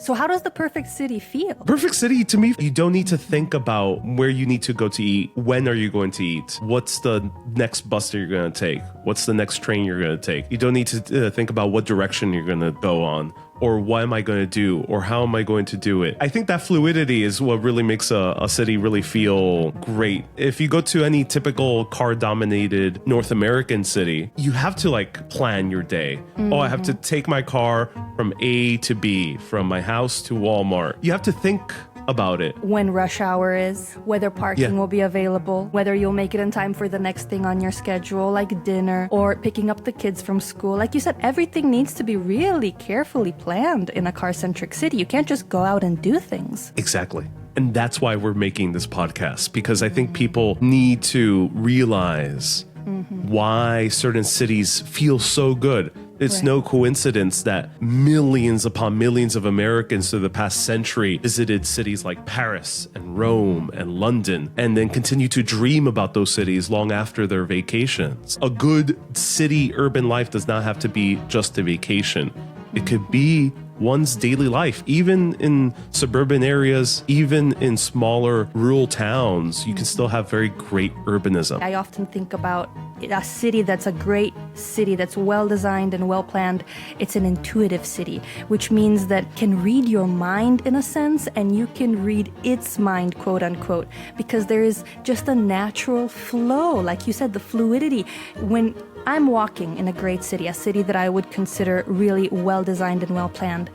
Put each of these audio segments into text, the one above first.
So how does the perfect city feel? Perfect city, to me, you don't need to think about where you need to go to eat. When are you going to eat? What's the next bus that you're going to take? What's the next train you're going to take? You don't need to think about what direction you're going to go on, or what am I going to do, or how am I going to do it. I think that fluidity is what really makes a city really feel great. If you go to any typical car-dominated North American city, you have to like plan your day. Oh, I have to take my car from A to B, from my house to Walmart. You have to think about it. When rush hour is, whether parking will be available, whether you'll make it in time for the next thing on your schedule, like dinner or picking up the kids from school. Like you said, everything needs to be really carefully planned in a car-centric city. You can't just go out and do things. Exactly. And that's why we're making this podcast, because I think people need to realize why certain cities feel so good. It's no coincidence that millions upon millions of Americans through the past century visited cities like Paris and Rome and London, and then continue to dream about those cities long after their vacations. A good city urban life does not have to be just a vacation. It could be one's daily life. Even in suburban areas, even in smaller rural towns, you can still have very great urbanism. I often think about a city that's a great city, that's well designed and well planned. It's an intuitive city, which means that can read your mind in a sense, and you can read its mind, quote unquote, because there is just a natural flow. Like you said, the fluidity. When I'm walking in a great city, a city that I would consider really well designed and well planned,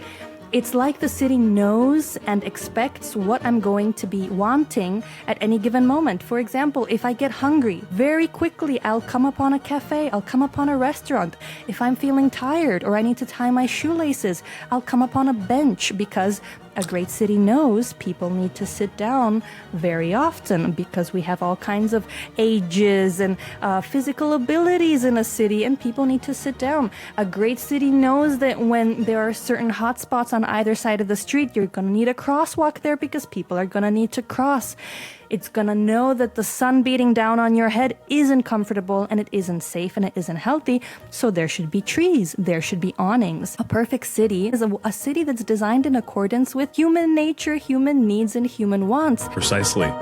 it's like the city knows and expects what I'm going to be wanting at any given moment. For example, if I get hungry, very quickly I'll come upon a cafe, I'll come upon a restaurant. If I'm feeling tired or I need to tie my shoelaces, I'll come upon a bench, because a great city knows people need to sit down very often, because we have all kinds of ages and physical abilities in a city, and people need to sit down. A great city knows that when there are certain hot spots on either side of the street, you're going to need a crosswalk there because people are going to need to cross. It's going to know that the sun beating down on your head isn't comfortable, and it isn't safe, and it isn't healthy. So there should be trees. There should be awnings. A perfect city is a city that's designed in accordance with human nature, human needs, and human wants. Precisely.